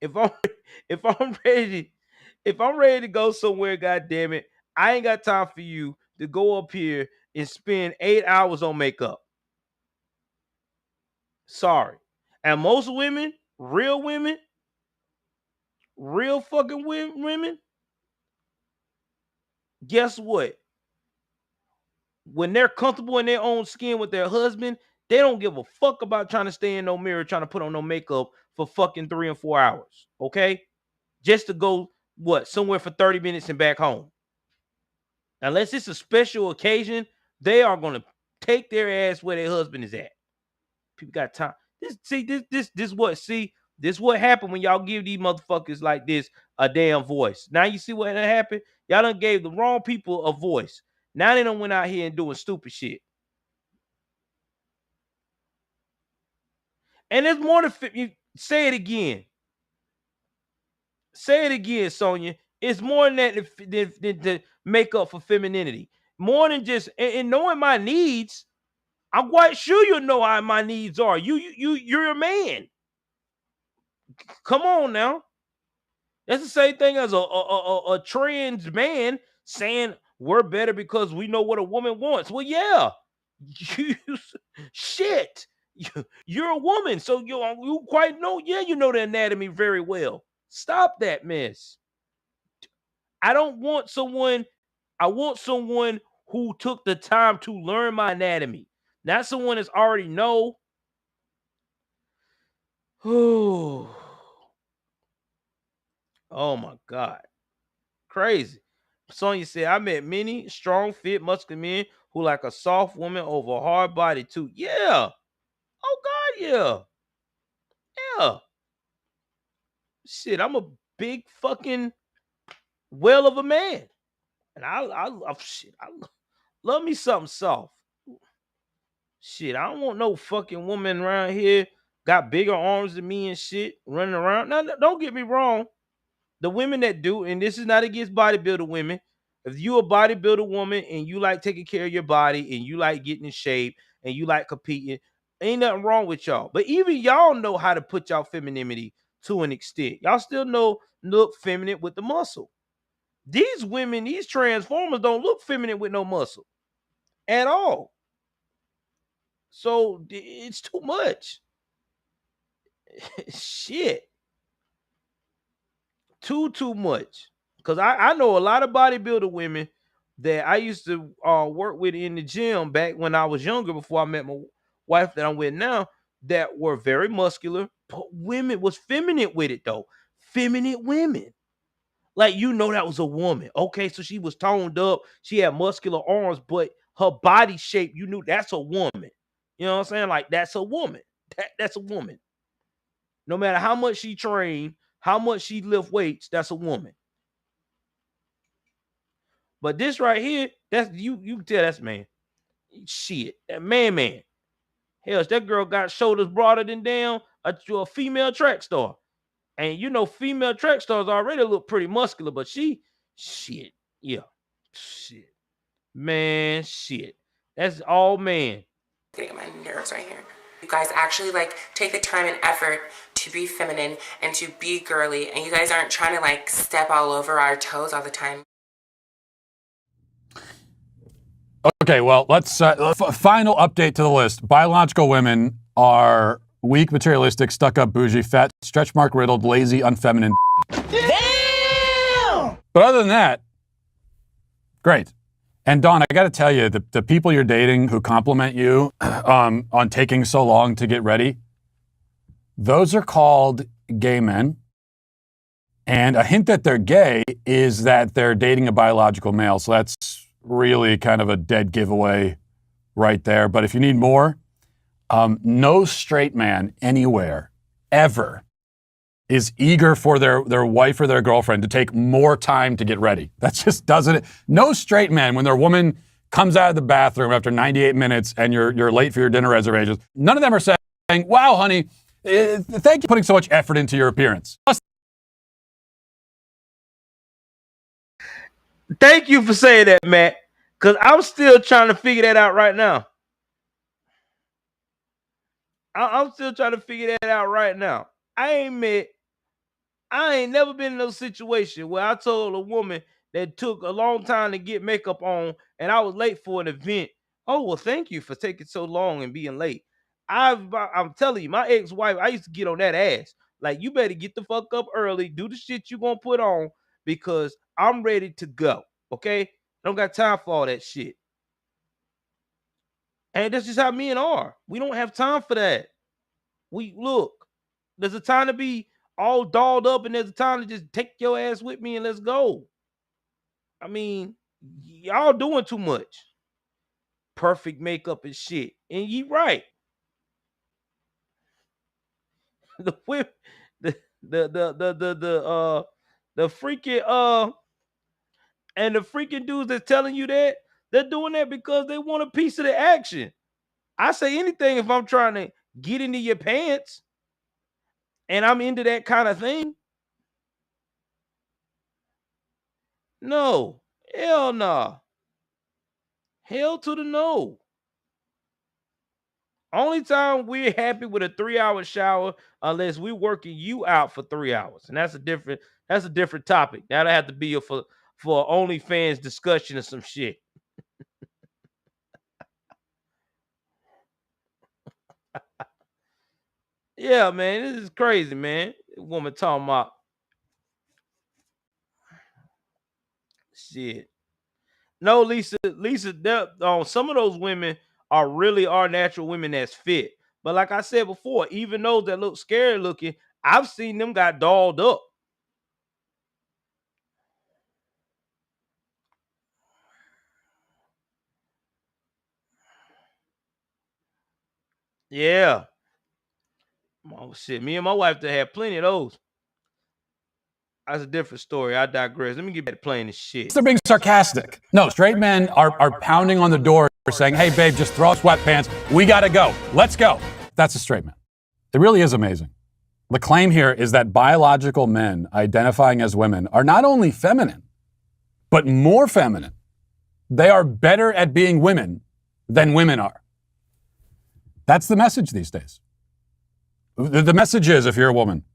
if I'm if I'm ready to go somewhere, god damn it, I ain't got time for you to go up here and spend 8 hours on makeup. Sorry. And most women, real fucking women, guess what? When they're comfortable in their own skin with their husband, they don't give a fuck about trying to stay in no mirror, trying to put on no makeup for fucking 3 and 4 hours. Okay? Just to go, somewhere for 30 minutes and back home. Unless it's a special occasion, they are going to take their ass where their husband is at. People got time. This what happened when y'all give these motherfuckers like this a damn voice. Now you see what happened? Y'all done gave the wrong people a voice. Now they done went out here and doing stupid shit. And there's more to say it again. Say it again, Sonia. It's more than that than to make up for femininity. More than just and knowing my needs. I'm quite sure you know how my needs are. You're a man. Come on now. That's the same thing as a trans man saying we're better because we know what a woman wants. Well, yeah. Shit. You're a woman, so you quite know. Yeah, you know the anatomy very well. Stop that mess. I want someone who took the time to learn my anatomy. Not someone that's already know. Oh my God. Crazy. Sonya said, I met many strong, fit, muscular men who like a soft woman over a hard body too. Yeah. Oh God, yeah. Yeah. Shit, I'm a big fucking well of a man. And I love me something soft. Shit, I don't want no fucking woman around here got bigger arms than me and shit running around. Now, don't get me wrong. The women that do, and this is not against bodybuilder women. If you a bodybuilder woman and you like taking care of your body and you like getting in shape and you like competing, ain't nothing wrong with y'all. But even y'all know how to put y'all femininity to an extent. Y'all still look feminine with the muscle. These women, these transformers don't look feminine with no muscle at all. So it's too much. Shit. Too much. Because I know a lot of bodybuilder women that I used to work with in the gym back when I was younger, before I met my wife that I'm with now, that were very muscular, but women was feminine with it though. Feminine women. Like, that was a woman. Okay, so she was toned up. She had muscular arms, but her body shape, you knew that's a woman. You know what I'm saying? Like, that's a woman. That's a woman. No matter how much she trained, how much she lift weights, that's a woman. But this right here, that's you can tell that's man. Shit, that man. Hell, that girl got shoulders broader than damn a female track star. And female track stars already look pretty muscular, but shit, yeah. Shit. Man, shit. That's all man. Getting my nerves right here. You guys actually like take the time and effort to be feminine and to be girly, and you guys aren't trying to like step all over our toes all the time. Okay, well, let's final update to the list. Biological women are weak, materialistic, stuck-up, bougie, fat, stretch mark riddled, lazy, unfeminine. Damn! But other than that, great. And Dawn, I got to tell you, the people you're dating who compliment you on taking so long to get ready, those are called gay men. And a hint that they're gay is that they're dating a biological male. So that's really kind of a dead giveaway right there. But if you need more, no straight man anywhere ever is eager for their wife or their girlfriend to take more time to get ready. That just doesn't. No straight man, when their woman comes out of the bathroom after 98 minutes and you're late for your dinner reservations, none of them are saying, wow, honey, thank you for putting so much effort into your appearance. Thank you for saying that, Matt, because I'm still trying to figure that out right now. I'm still trying to figure that out right now. I ain't never been in no situation where I told a woman that took a long time to get makeup on and I was late for an event, oh, well, thank you for taking so long and being late. I'm telling you, my ex-wife, I used to get on that ass. Like, you better get the fuck up early, do the shit you gonna put on, because I'm ready to go, okay? Don't got time for all that shit. And that's just how men are. We don't have time for that. There's a time to be all dolled up, and there's a time to just take your ass with me and let's go. I mean, y'all doing too much. Perfect makeup and shit. And you right. The whip, the freaking and the freaking dudes that's telling you that, they're doing that because they want a piece of the action. I say anything if I'm trying to get into your pants and I'm into that kind of thing. No. Hell no. Hell to the no. Only time we're happy with a 3-hour shower unless we're working you out for 3 hours. And that's a different topic. That'll have to be for OnlyFans discussion or some shit. Yeah, man. This is crazy, man. Woman talking about shit. No, Lisa, some of those women are natural women that's fit. But like I said before, even those that look scary looking, I've seen them got dolled up. Yeah. Oh shit. Me and my wife to have plenty of those. That's a different story. I digress. Let me get back to playing this shit. They're being sarcastic. No, straight men are pounding on the door saying, hey, babe, just throw sweatpants. We got to go. Let's go. That's a straight man. It really is amazing. The claim here is that biological men identifying as women are not only feminine, but more feminine. They are better at being women than women are. That's the message these days. The message is, if you're a woman,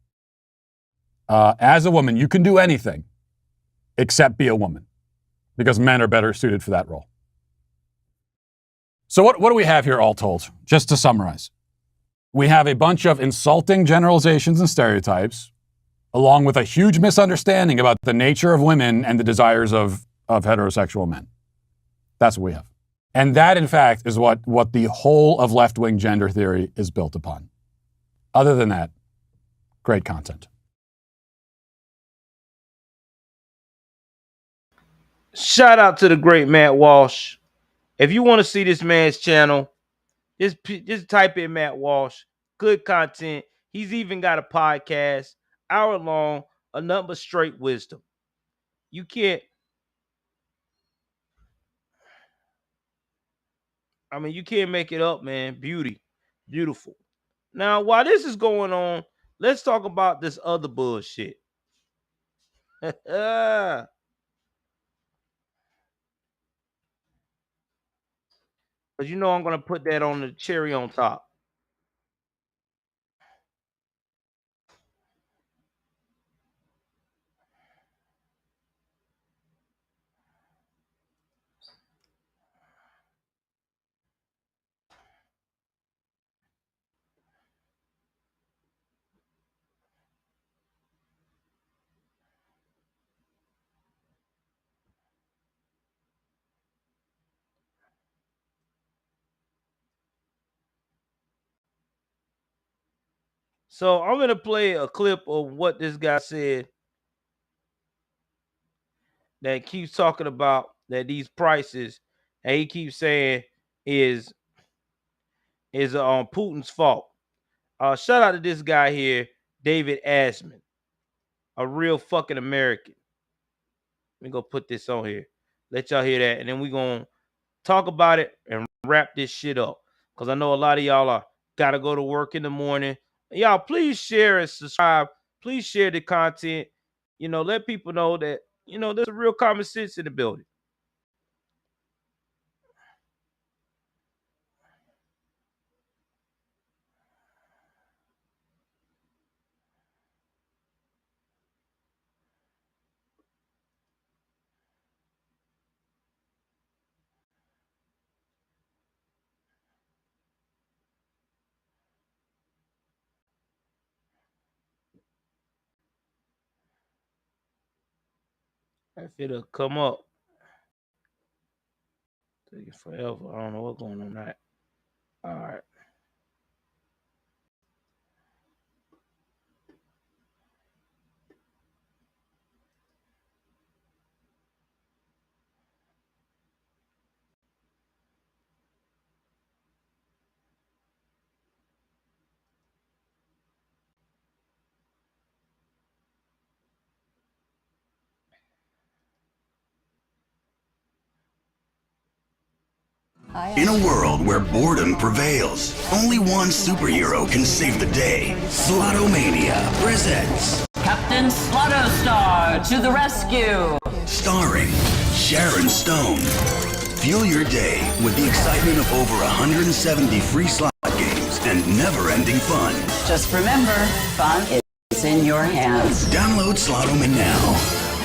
as a woman, you can do anything except be a woman, because men are better suited for that role. So what do we have here all told? Just to summarize, we have a bunch of insulting generalizations and stereotypes, along with a huge misunderstanding about the nature of women and the desires of heterosexual men. That's what we have. And that, in fact, is what the whole of left-wing gender theory is built upon. Other than that, great content. Shout out to the great Matt Walsh. If you want to see this man's channel, just type in Matt Walsh. Good content. He's even got a podcast, hour long, a number straight wisdom. You can't make it up, man. Beautiful. Now, while this is going on, let's talk about this other bullshit. Because you know I'm gonna put that on the cherry on top. So I'm gonna play a clip of what this guy said that keeps talking about that these prices, and he keeps saying is on Putin's fault. Shout out to this guy here, David Asman, a real fucking American. Let me go put this on here. Let y'all hear that, and then we're gonna talk about it and wrap this shit up. Because I know a lot of y'all are gotta go to work in the morning. Y'all, please share and subscribe. Please share the content. Let people know that there's a real common sense in the building. If it'll come up, take it forever. I don't know what's going on that. All right. In a world where boredom prevails, only one superhero can save the day. Slotomania presents Captain Slottostar to the rescue! Starring Sharon Stone. Fuel your day with the excitement of over 170 free slot games and never-ending fun. Just remember, fun is in your hands. Download Slotomania now,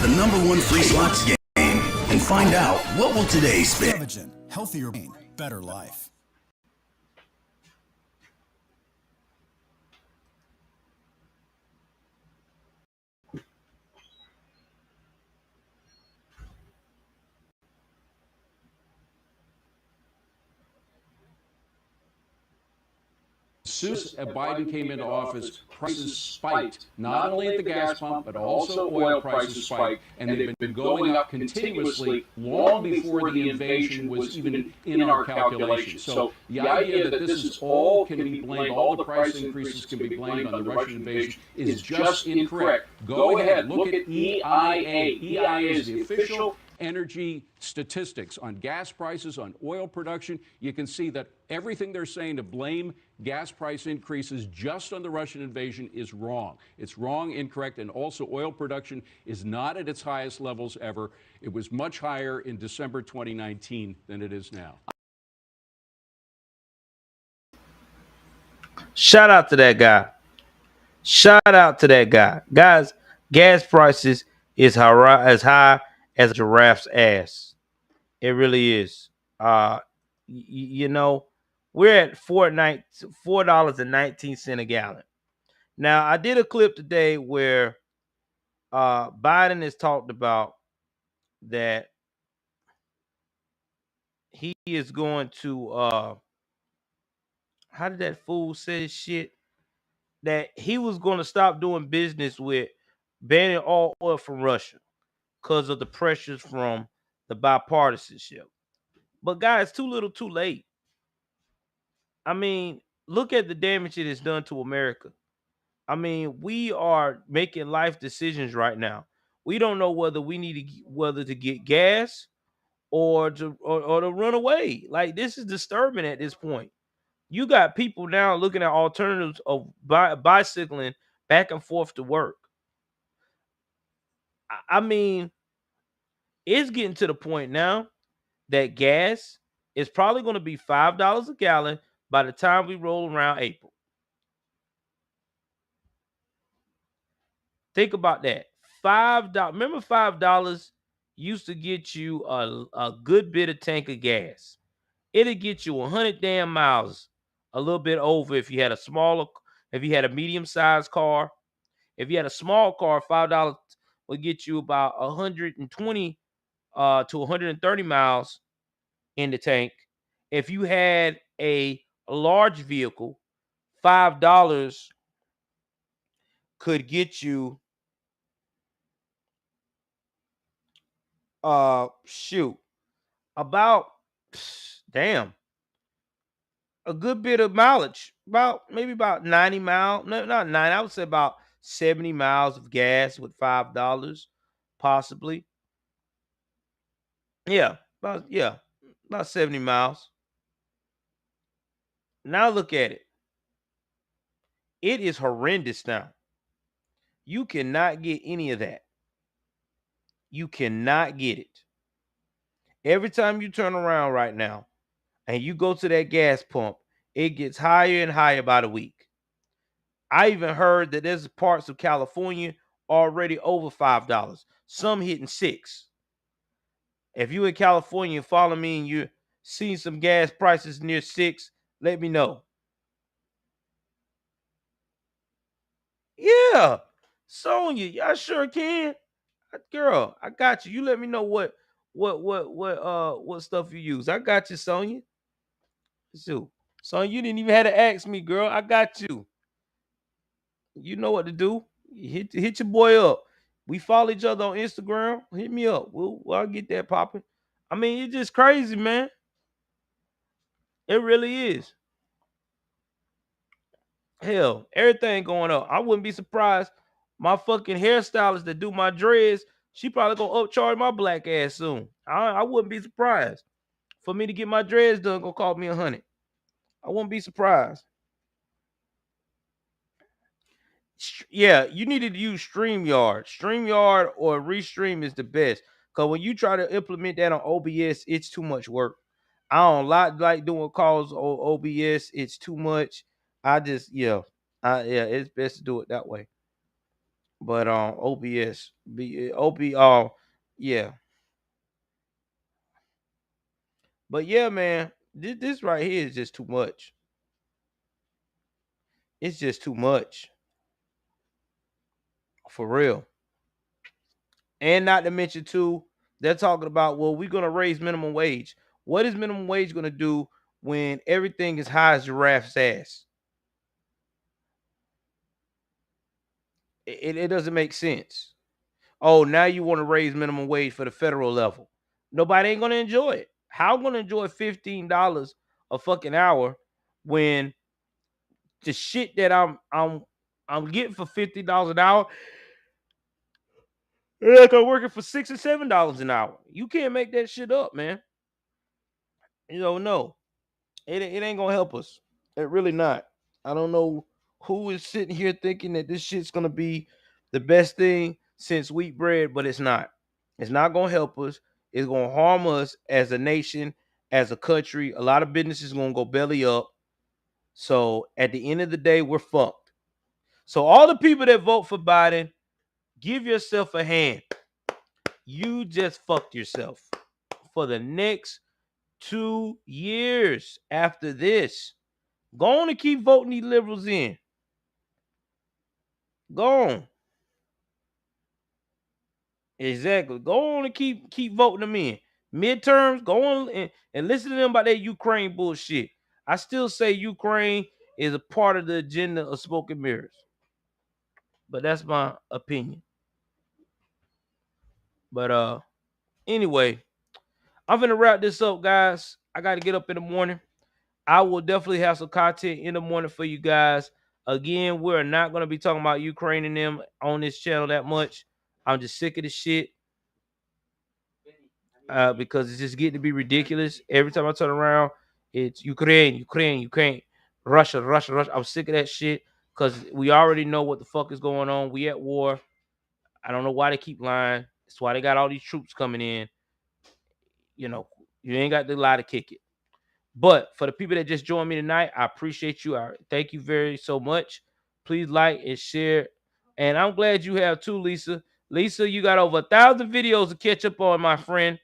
the #1 free slots game, and find out what will today spin. Healthier brain, better life. As soon as Biden came into office, prices spiked, not only at the gas pump, but also oil prices spiked, and they've been going up continuously long before the invasion was even in our calculations. So the idea that this is all can be blamed, all the price increases can be blamed on the Russian invasion is just incorrect. Go ahead, look at EIA. EIA is the official energy statistics on gas prices, on oil production. You can see that everything they're saying to blame gas price increases just on the Russian invasion is wrong. It's wrong, incorrect, and also oil production is not at its highest levels ever. It was much higher in December 2019 than it is now. Shout out to that guy. Shout out to that guy. Guys, gas prices is as high as a giraffe's ass. It really is. We're at $4.19 a gallon. Now, I did a clip today where Biden has talked about that he is going to how did that fool say his shit? That he was going to stop doing business with banning all oil from Russia because of the pressures from the bipartisanship. But guys, too little, too late. I mean, look at the damage it has done to America. I mean, we are making life decisions right now. We don't know whether to get gas or to run away. Like, this is disturbing at this point. You got people now looking at alternatives of bicycling back and forth to work. I mean, it's getting to the point now that gas It's probably going to be $5 a gallon by the time we roll around April. Think about that. $5. Remember, $5 used to get you a good bit of tank of gas. It'll get you 100 damn miles, a little bit over if you had a smaller, if you had a medium-sized car. If you had a small car, $5 would get you about 120 to 130 miles in the tank. If you had a large vehicle, $5 could get you shoot about damn a good bit of mileage, about maybe about 90 miles. No, not 90, I would say about 70 miles of gas with $5 possibly. Yeah, about 70 miles. Now look at it. It is horrendous now. You cannot get any of that. You cannot get it. Every time you turn around right now and you go to that gas pump, it gets higher and higher by the week. I even heard that there's parts of California already over $5, some hitting $6. If you in California, follow me and you're seeing some gas prices near $6, let me know. Yeah, Sonya, I sure can. Girl, I got you. You let me know what stuff you use. I got you, Sonya. So, Sonya, you didn't even have to ask me, girl. I got you. You know what to do. Hit your boy up. We follow each other on Instagram. Hit me up. I'll get that popping. I mean, it's just crazy, man. It really is. Hell, everything going up. I wouldn't be surprised. My fucking hairstylist that do my dreads, she probably gonna upcharge my black ass soon. I wouldn't be surprised. For me to get my dreads done, gonna cost me $100. I wouldn't be surprised. Yeah, you needed to use StreamYard. StreamYard or Restream is the best. Because when you try to implement that on OBS, it's too much work. I don't like doing calls on OBS. It's too much. Yeah, it's best to do it that way. But OBS, yeah. But yeah, man, this right here is just too much. It's just too much. For real. And not to mention too, they're talking about, well, we're gonna raise minimum wage. What is minimum wage gonna do when everything is high as giraffe's ass? It doesn't make sense. Oh, now you want to raise minimum wage for the federal level. Nobody ain't gonna enjoy it. How I'm gonna enjoy $15 a fucking hour when the shit that I'm getting for $50 an hour, like I'm working for $6 or $7 an hour. You can't make that shit up, man. No. It ain't gonna help us. It really not. I don't know who is sitting here thinking that this shit's gonna be the best thing since wheat bread, but it's not. It's not gonna help us. It's gonna harm us as a nation, as a country. A lot of businesses gonna go belly up. So at the end of the day, we're fucked. So all the people that vote for Biden, give yourself a hand. You just fucked yourself for the next 2 years after this. Go on and keep voting these liberals in. Go on. Exactly. Go on and keep voting them in. Midterms, go on and listen to them about that Ukraine bullshit. I still say Ukraine is a part of the agenda of smoke and mirrors. But that's my opinion. But anyway, I'm gonna wrap this up, guys. I gotta get up in the morning. I will definitely have some content in the morning for you guys. Again, we're not going to be talking about Ukraine and them on this channel that much. I'm just sick of the shit because it's just getting to be ridiculous. Every time I turn around, it's Ukraine, Russia. I'm sick of that shit because we already know what the fuck is going on. We at war. I don't know why they keep lying. That's why they got all these troops coming in. You ain't got to lie to kick it. But for the people that just joined me tonight, I appreciate you. I thank you very so much. Please like and share. And I'm glad you have too, Lisa. Lisa, you got over 1,000 videos to catch up on, my friend.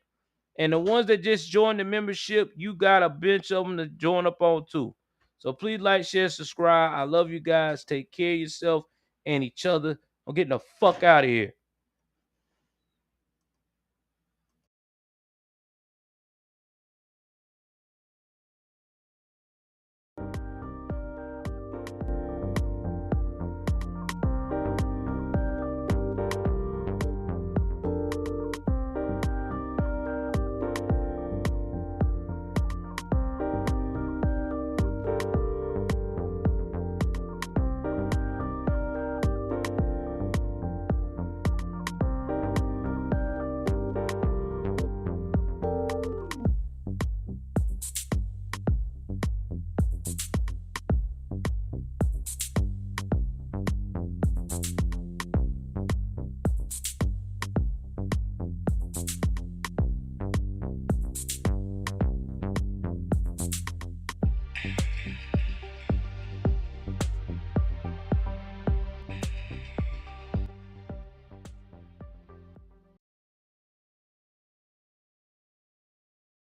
And the ones that just joined the membership, you got a bunch of them to join up on too. So please like, share, subscribe. I love you guys. Take care of yourself and each other. I'm getting the fuck out of here.